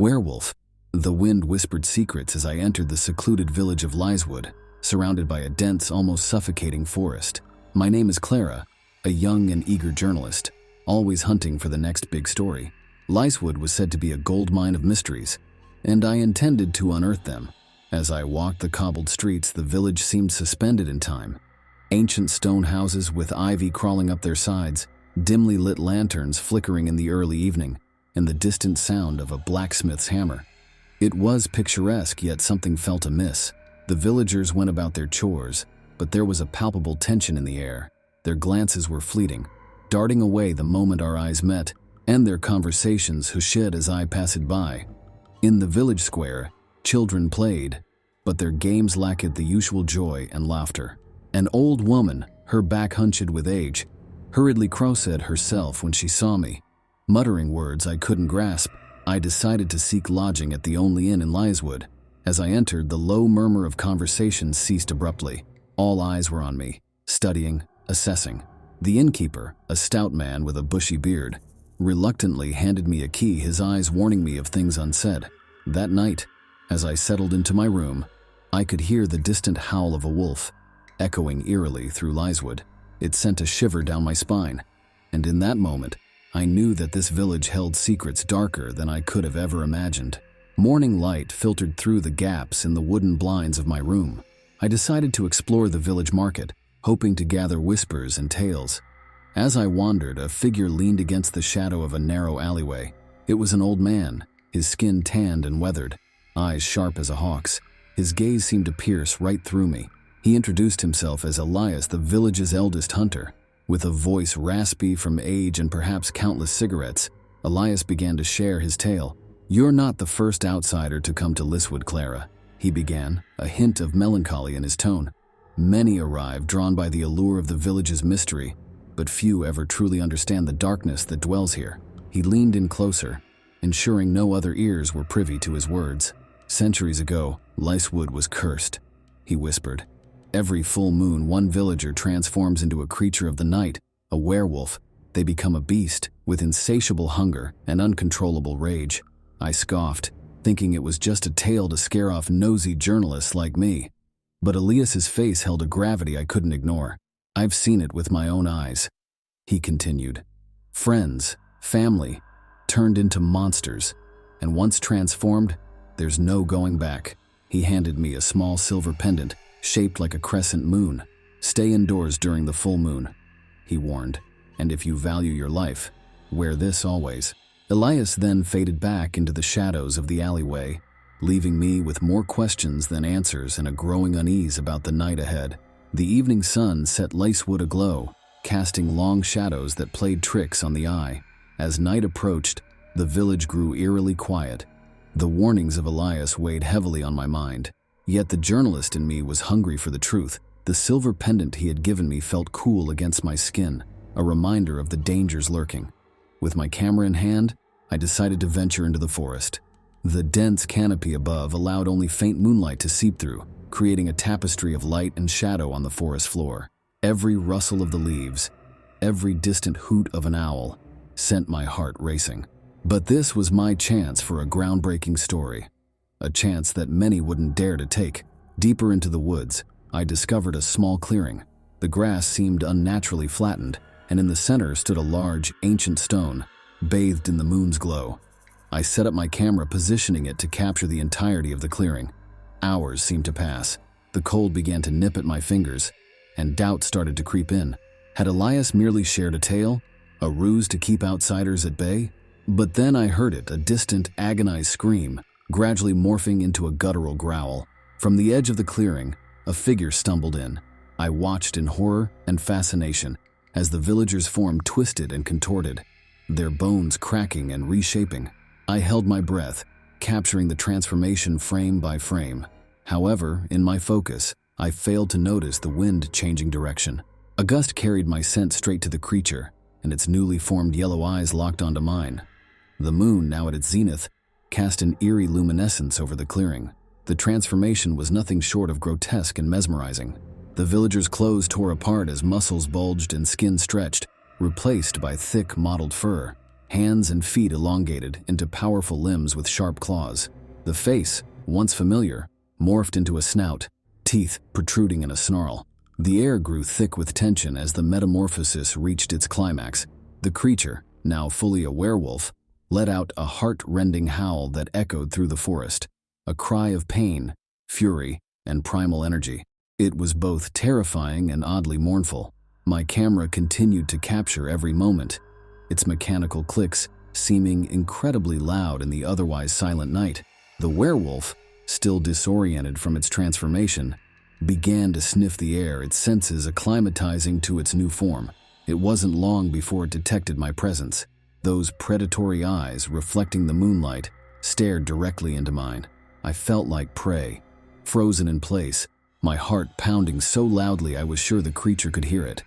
Werewolf. The wind whispered secrets as I entered the secluded village of Lyswood, surrounded by a dense, almost suffocating forest. My name is Clara, a young and eager journalist, always hunting for the next big story. Lyswood was said to be a gold mine of mysteries, and I intended to unearth them. As I walked the cobbled streets, the village seemed suspended in time. Ancient stone houses with ivy crawling up their sides, dimly lit lanterns flickering in the early evening, and the distant sound of a blacksmith's hammer. It was picturesque, yet something felt amiss. The villagers went about their chores, but there was a palpable tension in the air. Their glances were fleeting, darting away the moment our eyes met, and their conversations hushed as I passed by. In the village square, children played, but their games lacked the usual joy and laughter. An old woman, her back hunched with age, hurriedly crossed herself when she saw me. Muttering words I couldn't grasp, I decided to seek lodging at the only inn in Lyswood. As I entered, the low murmur of conversation ceased abruptly. All eyes were on me, studying, assessing. The innkeeper, a stout man with a bushy beard, reluctantly handed me a key, his eyes warning me of things unsaid. That night, as I settled into my room, I could hear the distant howl of a wolf, echoing eerily through Lyswood. It sent a shiver down my spine, and in that moment, I knew that this village held secrets darker than I could have ever imagined. Morning light filtered through the gaps in the wooden blinds of my room. I decided to explore the village market, hoping to gather whispers and tales. As I wandered, a figure leaned against the shadow of a narrow alleyway. It was an old man, his skin tanned and weathered, eyes sharp as a hawk's. His gaze seemed to pierce right through me. He introduced himself as Elias, the village's eldest hunter. With a voice raspy from age and perhaps countless cigarettes, Elias began to share his tale. "You're not the first outsider to come to Lyswood, Clara," he began, a hint of melancholy in his tone. "Many arrive drawn by the allure of the village's mystery, but few ever truly understand the darkness that dwells here." He leaned in closer, ensuring no other ears were privy to his words. "Centuries ago, Lyswood was cursed," he whispered. "Every full moon, one villager transforms into a creature of the night, a werewolf. They become a beast with insatiable hunger and uncontrollable rage." I scoffed, thinking it was just a tale to scare off nosy journalists like me. But Elias's face held a gravity I couldn't ignore. "I've seen it with my own eyes," he continued. "Friends, family, turned into monsters, and once transformed, there's no going back." He handed me a small silver pendant, shaped like a crescent moon. "Stay indoors during the full moon," he warned, "and if you value your life, wear this always." Elias then faded back into the shadows of the alleyway, leaving me with more questions than answers and a growing unease about the night ahead. The evening sun set Lyswood aglow, casting long shadows that played tricks on the eye. As night approached, the village grew eerily quiet. The warnings of Elias weighed heavily on my mind, yet the journalist in me was hungry for the truth. The silver pendant he had given me felt cool against my skin, a reminder of the dangers lurking. With my camera in hand, I decided to venture into the forest. The dense canopy above allowed only faint moonlight to seep through, creating a tapestry of light and shadow on the forest floor. Every rustle of the leaves, every distant hoot of an owl, sent my heart racing. But this was my chance for a groundbreaking story, a chance that many wouldn't dare to take. Deeper into the woods, I discovered a small clearing. The grass seemed unnaturally flattened, and in the center stood a large, ancient stone, bathed in the moon's glow. I set up my camera, positioning it to capture the entirety of the clearing. Hours seemed to pass. The cold began to nip at my fingers, and doubt started to creep in. Had Elias merely shared a tale, a ruse to keep outsiders at bay? But then I heard it, a distant, agonized scream, gradually morphing into a guttural growl. From the edge of the clearing, a figure stumbled in. I watched in horror and fascination as the villagers' form twisted and contorted, their bones cracking and reshaping. I held my breath, capturing the transformation frame by frame. However, in my focus, I failed to notice the wind changing direction. A gust carried my scent straight to the creature, and its newly formed yellow eyes locked onto mine. The moon, now at its zenith, cast an eerie luminescence over the clearing. The transformation was nothing short of grotesque and mesmerizing. The villagers' clothes tore apart as muscles bulged and skin stretched, replaced by thick, mottled fur. hands and feet elongated into powerful limbs with sharp claws. The face, once familiar, morphed into a snout, teeth protruding in a snarl. The air grew thick with tension as the metamorphosis reached its climax. The creature, now fully a werewolf, let out a heart-rending howl that echoed through the forest, a cry of pain, fury, and primal energy. It was both terrifying and oddly mournful. My camera continued to capture every moment, its mechanical clicks seeming incredibly loud in the otherwise silent night. The werewolf, still disoriented from its transformation, began to sniff the air, its senses acclimatizing to its new form. It wasn't long before it detected my presence. Those predatory eyes, reflecting the moonlight, stared directly into mine. I felt like prey, frozen in place, my heart pounding so loudly I was sure the creature could hear it.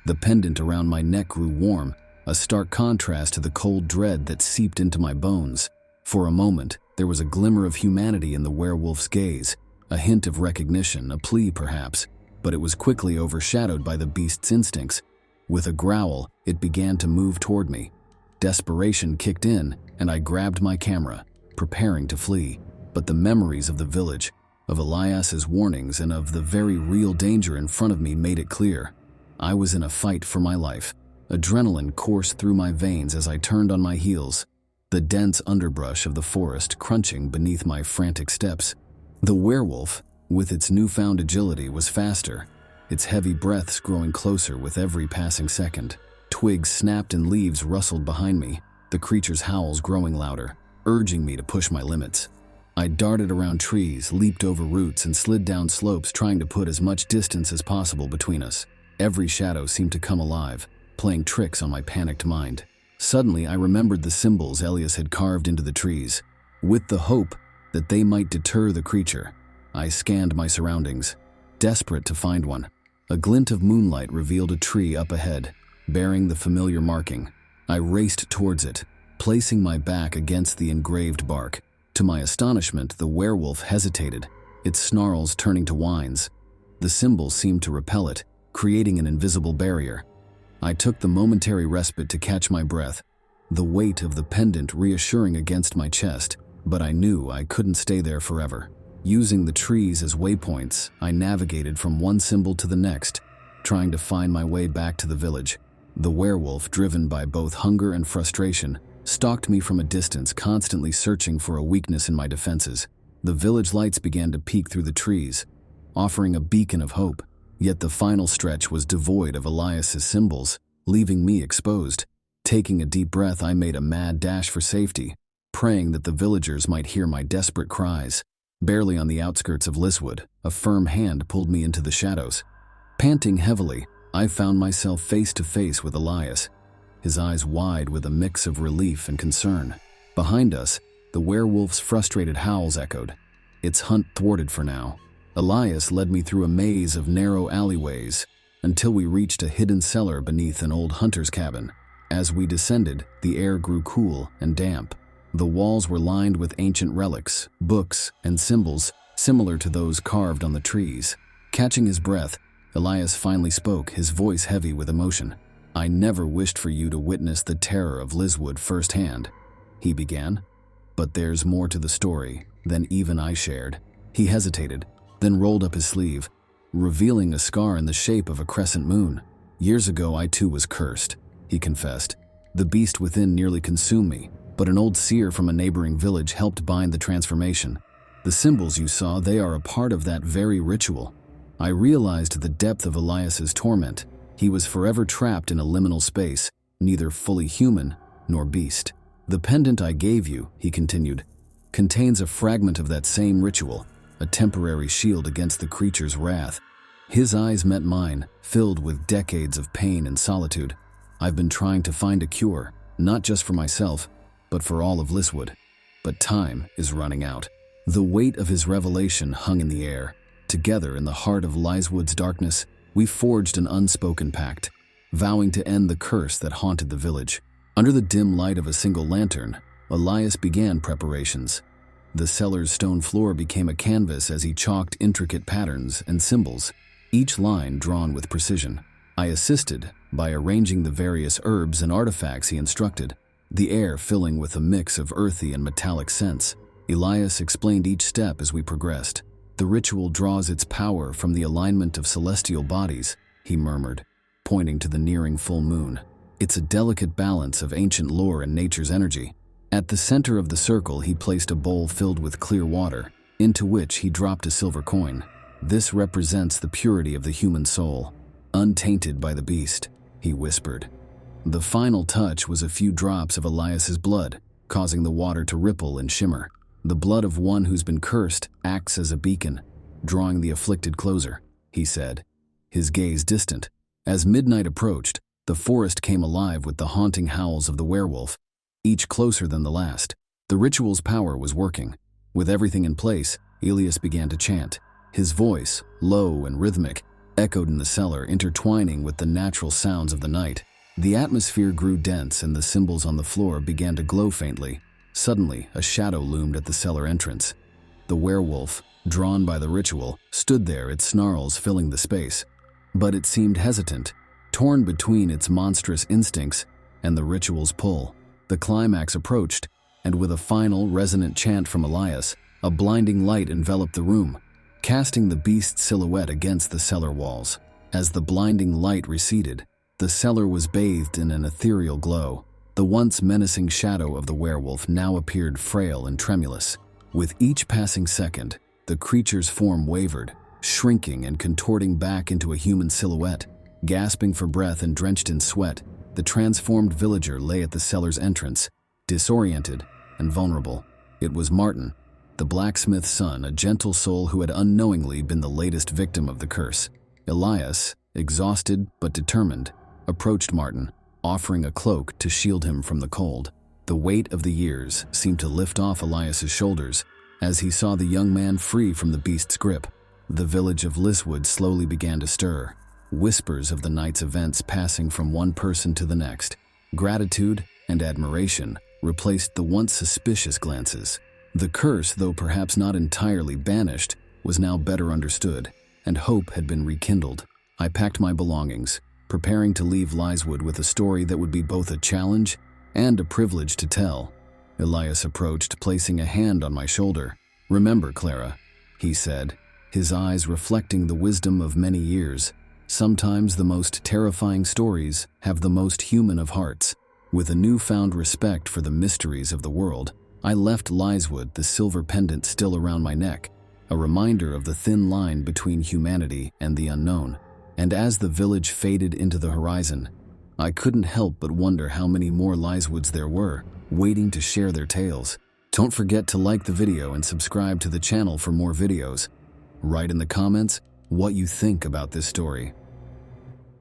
The pendant around my neck grew warm, a stark contrast to the cold dread that seeped into my bones. For a moment, there was a glimmer of humanity in the werewolf's gaze, a hint of recognition, a plea perhaps, but it was quickly overshadowed by the beast's instincts. With a growl, it began to move toward me. Desperation kicked in, and I grabbed my camera, preparing to flee. But the memories of the village, of Elias's warnings, and of the very real danger in front of me made it clear. I was in a fight for my life. Adrenaline coursed through my veins as I turned on my heels, the dense underbrush of the forest crunching beneath my frantic steps. The werewolf, with its newfound agility, was faster, its heavy breaths growing closer with every passing second. Twigs snapped and leaves rustled behind me, the creature's howls growing louder, urging me to push my limits. I darted around trees, leaped over roots, and slid down slopes, trying to put as much distance as possible between us. Every shadow seemed to come alive, playing tricks on my panicked mind. Suddenly, I remembered the symbols Elias had carved into the trees. With the hope that they might deter the creature, I scanned my surroundings, desperate to find one. A glint of moonlight revealed a tree up ahead, bearing the familiar marking. I raced towards it, placing my back against the engraved bark. To my astonishment, the werewolf hesitated, its snarls turning to whines. The symbol seemed to repel it, creating an invisible barrier. I took the momentary respite to catch my breath, the weight of the pendant reassuring against my chest, but I knew I couldn't stay there forever. Using the trees as waypoints, I navigated from one symbol to the next, trying to find my way back to the village. The werewolf, driven by both hunger and frustration, stalked me from a distance, constantly searching for a weakness in my defenses. The village lights began to peek through the trees, offering a beacon of hope. Yet the final stretch was devoid of Elias's symbols, leaving me exposed. Taking a deep breath, I made a mad dash for safety, praying that the villagers might hear my desperate cries. Barely on the outskirts of Lyswood, a firm hand pulled me into the shadows. Panting heavily, I found myself face to face with Elias, his eyes wide with a mix of relief and concern. Behind us, the werewolf's frustrated howls echoed, its hunt thwarted for now. Elias led me through a maze of narrow alleyways until we reached a hidden cellar beneath an old hunter's cabin. As we descended, the air grew cool and damp. The walls were lined with ancient relics, books, and symbols similar to those carved on the trees. Catching his breath, Elias finally spoke, his voice heavy with emotion. "I never wished for you to witness the terror of Lyswood firsthand," he began. "But there's more to the story than even I shared." He hesitated, then rolled up his sleeve, revealing a scar in the shape of a crescent moon. "Years ago, I too was cursed," he confessed. "The beast within nearly consumed me, but an old seer from a neighboring village helped bind the transformation. The symbols you saw, they are a part of that very ritual." I realized the depth of Elias's torment. He was forever trapped in a liminal space, neither fully human nor beast. "The pendant I gave you," he continued, "contains a fragment of that same ritual, a temporary shield against the creature's wrath." His eyes met mine, filled with decades of pain and solitude. "I've been trying to find a cure, not just for myself, but for all of Lyswood. But time is running out." The weight of his revelation hung in the air. Together in the heart of Lyswood's darkness, we forged an unspoken pact, vowing to end the curse that haunted the village. Under the dim light of a single lantern, Elias began preparations. The cellar's stone floor became a canvas as he chalked intricate patterns and symbols, each line drawn with precision. I assisted by arranging the various herbs and artifacts he instructed. the air filling with a mix of earthy and metallic scents. Elias explained each step as we progressed. "The ritual draws its power from the alignment of celestial bodies," he murmured, pointing to the nearing full moon. "It's a delicate balance of ancient lore and nature's energy." At the center of the circle, he placed a bowl filled with clear water, into which he dropped a silver coin. "This represents the purity of the human soul, untainted by the beast," he whispered. The final touch was a few drops of Elias's blood, causing the water to ripple and shimmer. "The blood of one who's been cursed acts as a beacon, drawing the afflicted closer," he said, his gaze distant. As midnight approached, the forest came alive with the haunting howls of the werewolf, each closer than the last. The ritual's power was working. With everything in place, Elias began to chant. His voice, low and rhythmic, echoed in the cellar, intertwining with the natural sounds of the night. The atmosphere grew dense and the symbols on the floor began to glow faintly. Suddenly, a shadow loomed at the cellar entrance. The werewolf, drawn by the ritual, stood there, its snarls filling the space. But it seemed hesitant, torn between its monstrous instincts and the ritual's pull. The climax approached, and with a final, resonant chant from Elias, a blinding light enveloped the room, casting the beast's silhouette against the cellar walls. As the blinding light receded, the cellar was bathed in an ethereal glow. The once menacing shadow of the werewolf now appeared frail and tremulous. With each passing second, the creature's form wavered, shrinking and contorting back into a human silhouette. Gasping for breath and drenched in sweat, the transformed villager lay at the cellar's entrance, disoriented and vulnerable. It was Martin, the blacksmith's son, a gentle soul who had unknowingly been the latest victim of the curse. Elias, exhausted but determined, approached Martin, offering a cloak to shield him from the cold. The weight of the years seemed to lift off Elias's shoulders as he saw the young man free from the beast's grip. The village of Lyswood slowly began to stir, whispers of the night's events passing from one person to the next. Gratitude and admiration replaced the once suspicious glances. The curse, though perhaps not entirely banished, was now better understood, and hope had been rekindled. I packed my belongings, preparing to leave Lyswood with a story that would be both a challenge and a privilege to tell. Elias approached, placing a hand on my shoulder. "Remember, Clara," he said, his eyes reflecting the wisdom of many years. "Sometimes the most terrifying stories have the most human of hearts." With a newfound respect for the mysteries of the world, I left Lyswood, the silver pendant still around my neck, a reminder of the thin line between humanity and the unknown. And as the village faded into the horizon, I couldn't help but wonder how many more Lyswoods there were, waiting to share their tales. Don't forget to like the video and subscribe to the channel for more videos. Write in the comments what you think about this story.